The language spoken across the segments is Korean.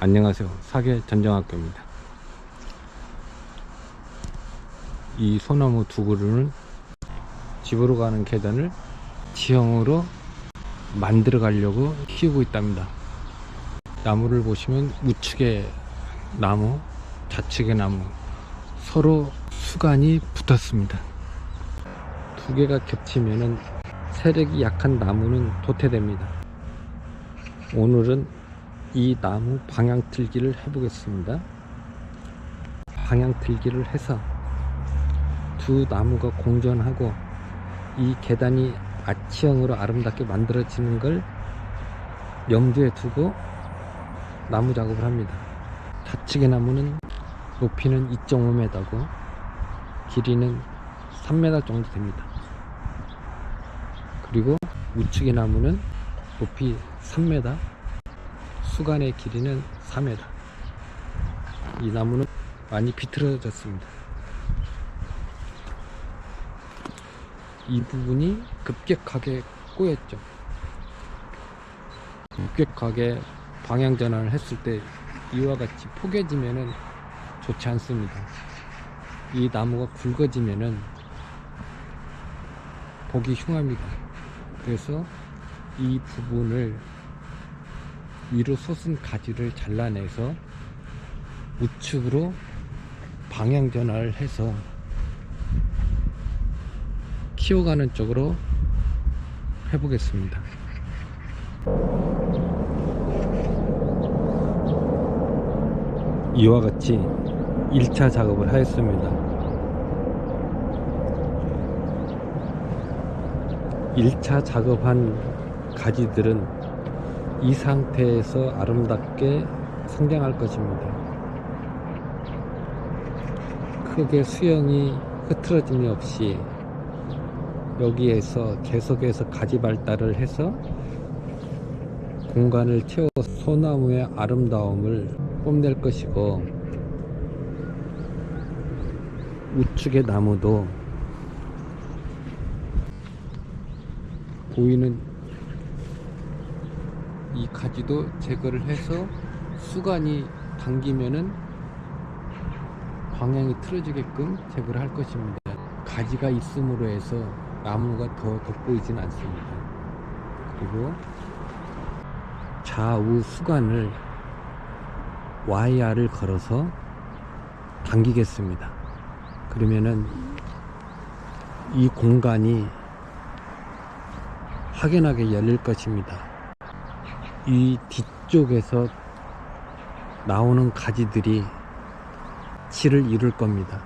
안녕하세요. 사계 전정학교입니다. 이 소나무 두 그루는 집으로 가는 계단을 지형으로 만들어 가려고 키우고 있답니다. 나무를 보시면 우측에 나무, 좌측에 나무, 서로 수간이 붙었습니다. 두 개가 겹치면은 세력이 약한 나무는 도태됩니다. 오늘은 이 나무 방향 틀기를 해보겠습니다. 방향 틀기를 해서 두 나무가 공존하고 이 계단이 아치형으로 아름답게 만들어지는 걸 염두에 두고 나무 작업을 합니다. 좌측의 나무는 높이는 2.5m고 길이는 3m 정도 됩니다. 그리고 우측의 나무는 높이 3m, 수간의 길이는 4m. 이 나무는 많이 비틀어졌습니다. 이 부분이 급격하게 꼬였죠. 급격하게 방향 전환을 했을 때 이와 같이 포개지면은 좋지 않습니다. 이 나무가 굵어지면은 보기 흉합니다. 그래서 이 부분을 위로 솟은 가지를 잘라내서 우측으로 방향 전환을 해서 키워가는 쪽으로 해보겠습니다. 이와 같이 1차 작업을 하였습니다. 1차 작업한 가지들은 이 상태에서 아름답게 성장할 것입니다. 크게 수영이 흐트러짐이 없이 여기에서 계속해서 가지 발달을 해서 공간을 채워서 소나무의 아름다움을 뽐낼 것이고, 우측의 나무도 보이는 이 가지도 제거를 해서 수간이 당기면은 방향이 틀어지게끔 제거를 할 것입니다. 가지가 있음으로 해서 나무가 더 돋보이진 않습니다. 그리고 좌우 수간을 와이어를 걸어서 당기겠습니다. 그러면은 이 공간이 확연하게 열릴 것입니다. 이 뒤쪽에서 나오는 가지들이 치를 이룰 겁니다.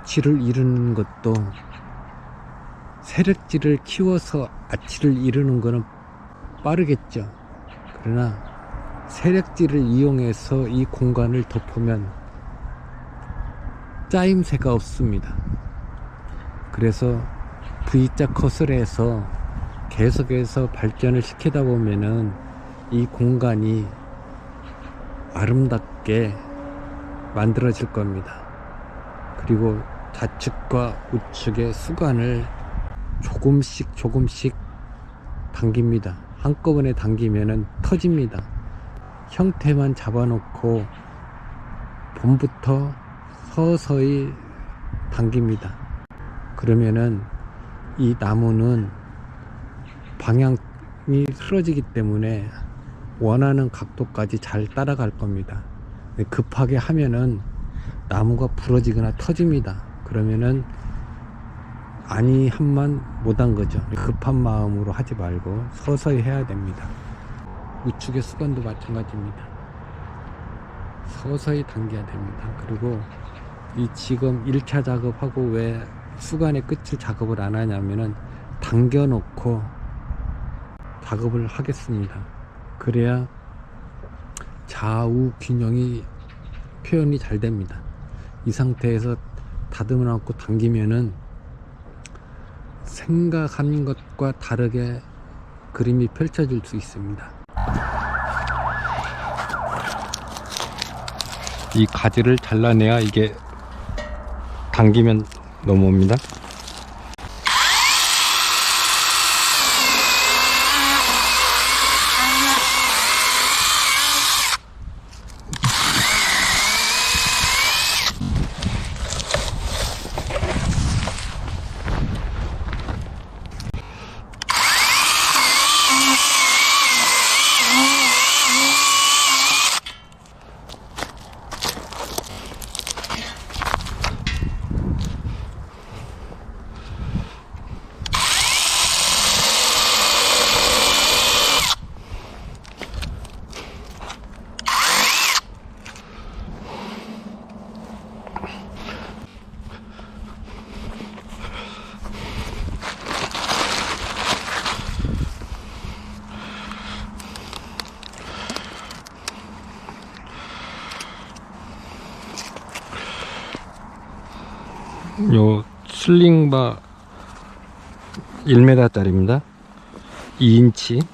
치를 이루는 것도 세력지를 키워서 아치를 이루는 것은 빠르겠죠. 그러나 세력지를 이용해서 이 공간을 덮으면 짜임새가 없습니다. 그래서 V자 컷을 해서 계속해서 발전을 시키다 보면은 이 공간이 아름답게 만들어질 겁니다. 그리고 좌측과 우측의 수간을 조금씩 당깁니다. 한꺼번에 당기면은 터집니다. 형태만 잡아놓고 봄부터 서서히 당깁니다. 그러면은 이 나무는 방향이 틀어지기 때문에 원하는 각도까지 잘 따라갈 겁니다. 급하게 하면은 나무가 부러지거나 터집니다. 그러면은 한만 못한 거죠. 급한 마음으로 하지 말고 서서히 해야 됩니다. 우측의 수건도 마찬가지입니다. 서서히 당겨야 됩니다. 그리고 이 지금 1차 작업하고 왜 수간의 끝을 작업을 안 하냐면은 당겨 놓고 작업을 하겠습니다. 그래야 좌우 균형이 표현이 잘 됩니다. 이 상태에서 다듬어 놓고 당기면은 생각한 것과 다르게 그림이 펼쳐질 수 있습니다. 이 가지를 잘라내야 이게 당기면 넘어옵니다. 요 슬링바 1m 짜리입니다. 2인치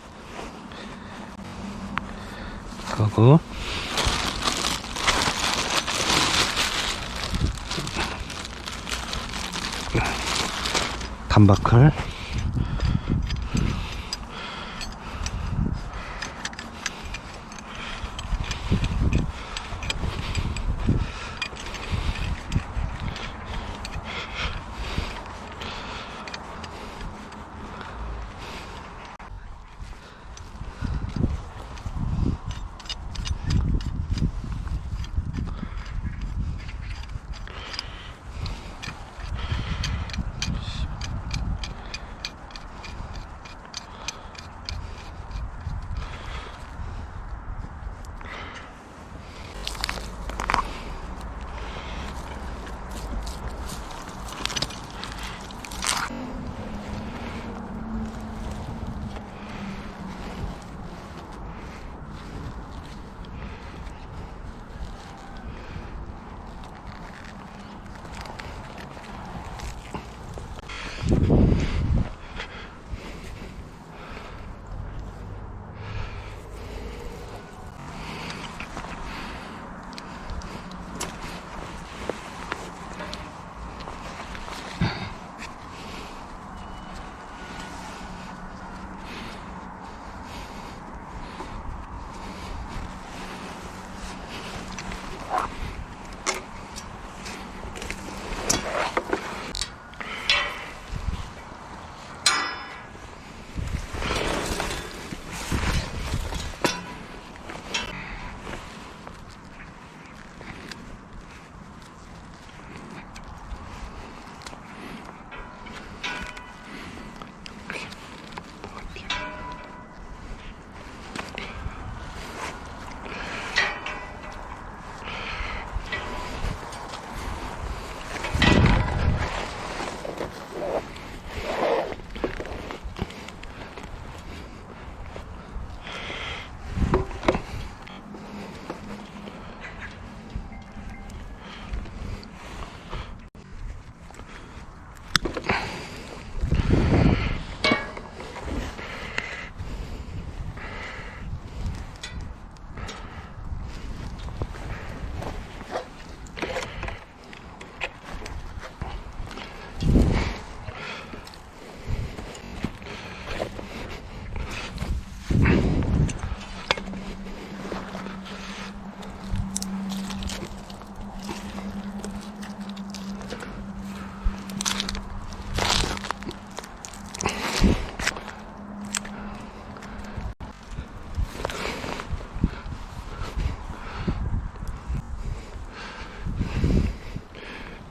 하고 단바클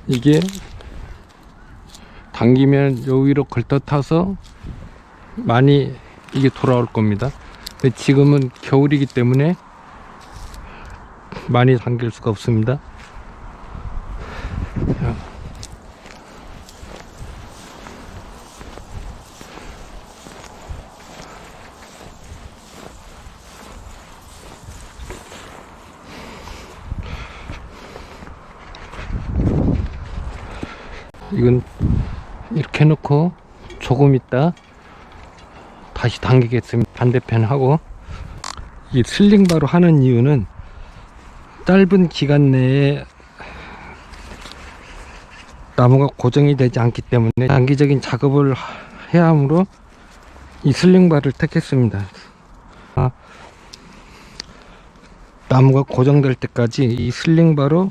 이게 당기면 요 위로 걸떡타서 많이 이게 돌아올 겁니다. 근데 지금은 겨울이기 때문에 많이 당길 수가 없습니다. 이건 이렇게 해놓고 조금 있다 다시 당기겠습니다. 반대편 하고, 이 슬링바로 하는 이유는 짧은 기간 내에 나무가 고정이 되지 않기 때문에 장기적인 작업을 해야 하므로 이 슬링바를 택했습니다. 나무가 고정될 때까지 이 슬링바로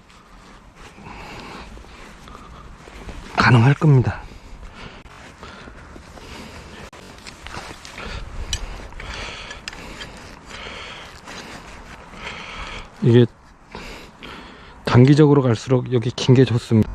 가능할 겁니다. 이게 단기적으로 갈수록 여기 긴 게 좋습니다.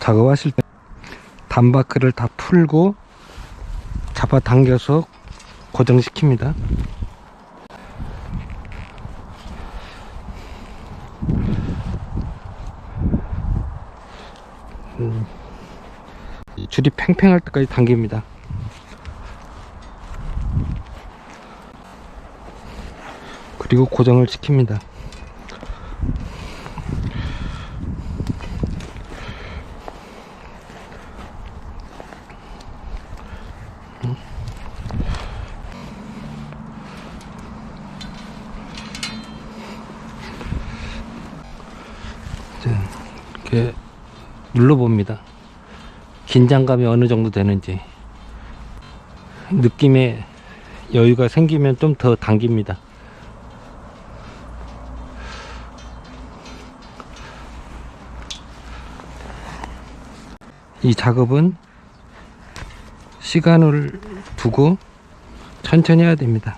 작업하실 때 단바크를 다 풀고 잡아당겨서 고정시킵니다. 줄이 팽팽할 때까지 당깁니다. 그리고 고정을 시킵니다. 이렇게 눌러봅니다. 긴장감이 어느 정도 되는지. 느낌에 여유가 생기면 좀 더 당깁니다. 이 작업은 시간을 두고 천천히 해야 됩니다.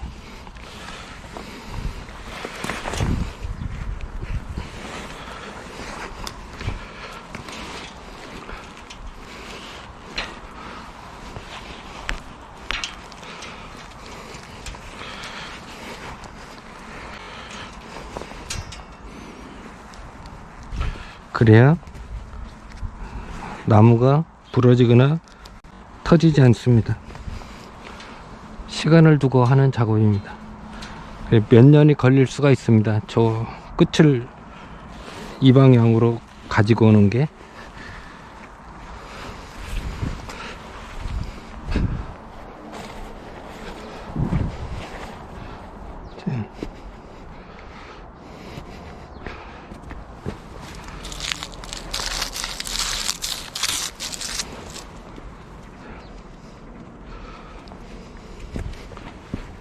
그래야 나무가 부러지거나 터지지 않습니다. 시간을 두고 하는 작업입니다. 몇 년이 걸릴 수가 있습니다. 저 끝을 이 방향으로 가지고 오는 게.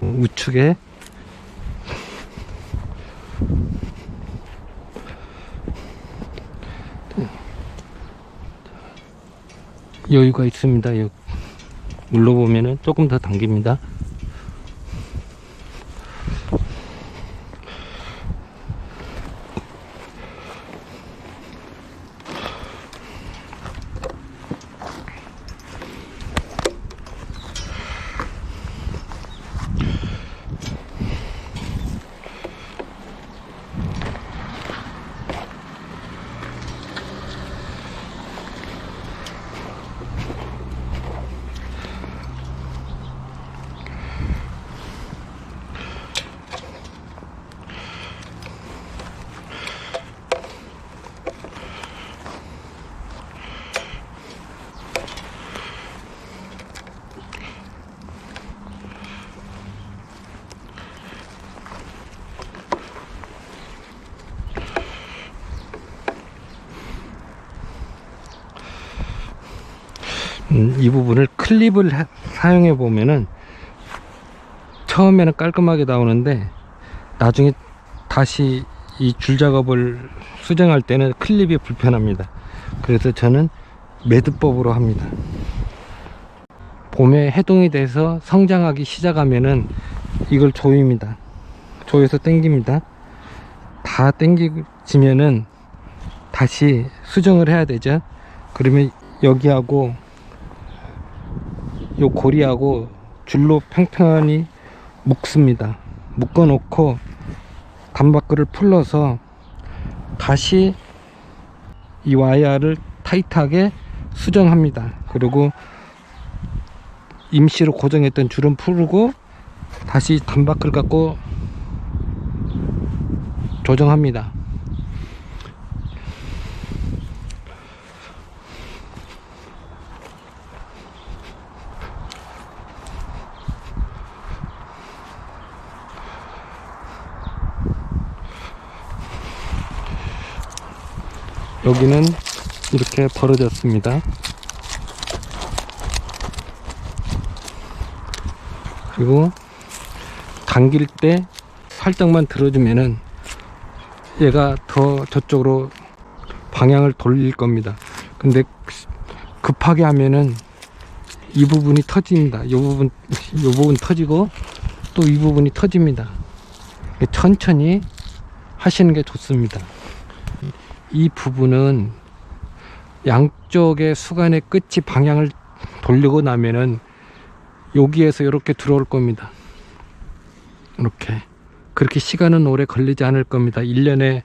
우측에 여유가 있습니다. 눌러보면은 조금 더 당깁니다. 이 부분을 클립을 사용해 보면은 처음에는 깔끔하게 나오는데 나중에 다시 이 줄 작업을 수정할 때는 클립이 불편합니다. 그래서 저는 매듭법으로 합니다. 봄에 해동이 돼서 성장하기 시작하면은 이걸 조입니다. 조여서 당깁니다. 다 당기지면은 다시 수정을 해야 되죠. 그러면 여기하고 요 고리하고 줄로 팽팽히 묶습니다. 묶어 놓고 단바크를 풀러서 다시 이 와이어를 타이트하게 수정합니다. 그리고 임시로 고정했던 줄은 풀고 다시 단바크를 갖고 조정합니다. 여기는 이렇게 벌어졌습니다. 그리고 당길 때 살짝만 들어주면은 얘가 더 저쪽으로 방향을 돌릴 겁니다. 근데 급하게 하면은 이 부분이 터집니다. 이 부분 터지고 또 이 부분이 터집니다. 천천히 하시는 게 좋습니다. 이 부분은 양쪽의 수간의 끝이 방향을 돌리고 나면은 여기에서 이렇게 들어올 겁니다. 이렇게. 그렇게 시간은 오래 걸리지 않을 겁니다. 1년에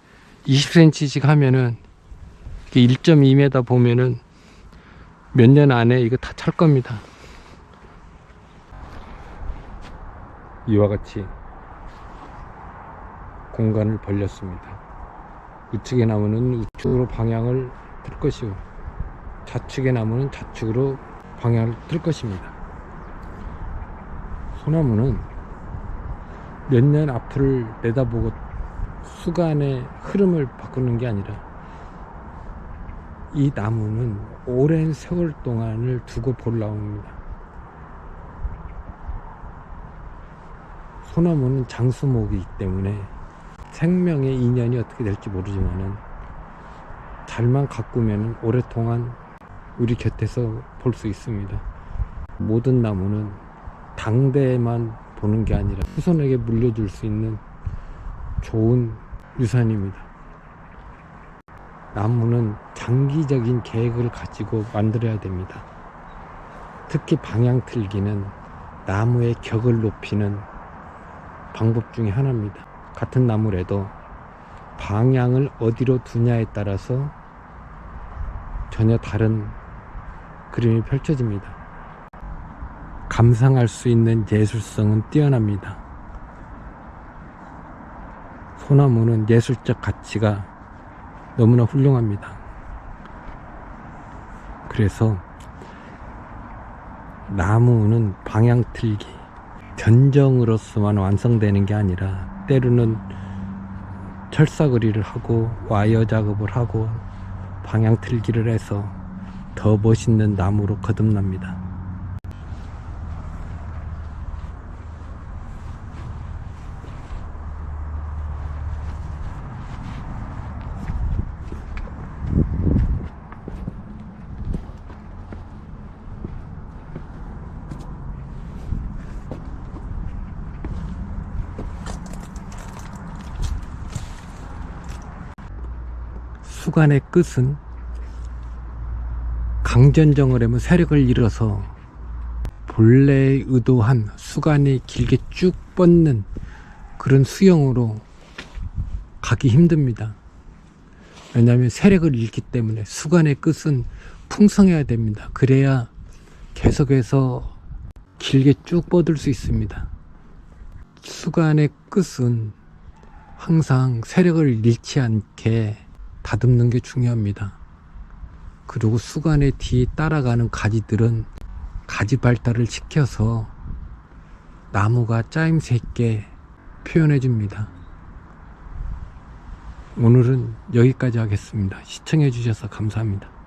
20cm씩 하면은 1.2m 보면은 몇 년 안에 이거 다 찰 겁니다. 이와 같이 공간을 벌렸습니다. 우측의 나무는 우측으로 방향을 틀 것이고 좌측의 나무는 좌측으로 방향을 틀 것입니다. 소나무는 몇 년 앞을 내다보고 수간의 흐름을 바꾸는 게 아니라 이 나무는 오랜 세월 동안을 두고 볼 나무입니다. 소나무는 장수목이기 때문에 생명의 인연이 어떻게 될지 모르지만은 잘만 가꾸면 오랫동안 우리 곁에서 볼 수 있습니다. 모든 나무는 당대에만 보는 게 아니라 후손에게 물려줄 수 있는 좋은 유산입니다. 나무는 장기적인 계획을 가지고 만들어야 됩니다. 특히 방향 틀기는 나무의 격을 높이는 방법 중에 하나입니다. 같은 나무라도 방향을 어디로 두냐에 따라서 전혀 다른 그림이 펼쳐집니다. 감상할 수 있는 예술성은 뛰어납니다. 소나무는 예술적 가치가 너무나 훌륭합니다. 그래서 나무는 방향 틀기, 견정으로서만 완성되는 게 아니라 때로는 철사거리를 하고 와이어 작업을 하고 방향 틀기를 해서 더 멋있는 나무로 거듭납니다. 수간의 끝은 강전정을 하면 세력을 잃어서 본래 의도한 수간이 길게 쭉 뻗는 그런 수형으로 가기 힘듭니다. 왜냐하면 세력을 잃기 때문에 수간의 끝은 풍성해야 됩니다. 그래야 계속해서 길게 쭉 뻗을 수 있습니다. 수간의 끝은 항상 세력을 잃지 않게 다듬는 게 중요합니다. 그리고 수간의 뒤에 따라가는 가지들은 가지 발달을 시켜서 나무가 짜임새 있게 표현해 줍니다. 오늘은 여기까지 하겠습니다. 시청해 주셔서 감사합니다.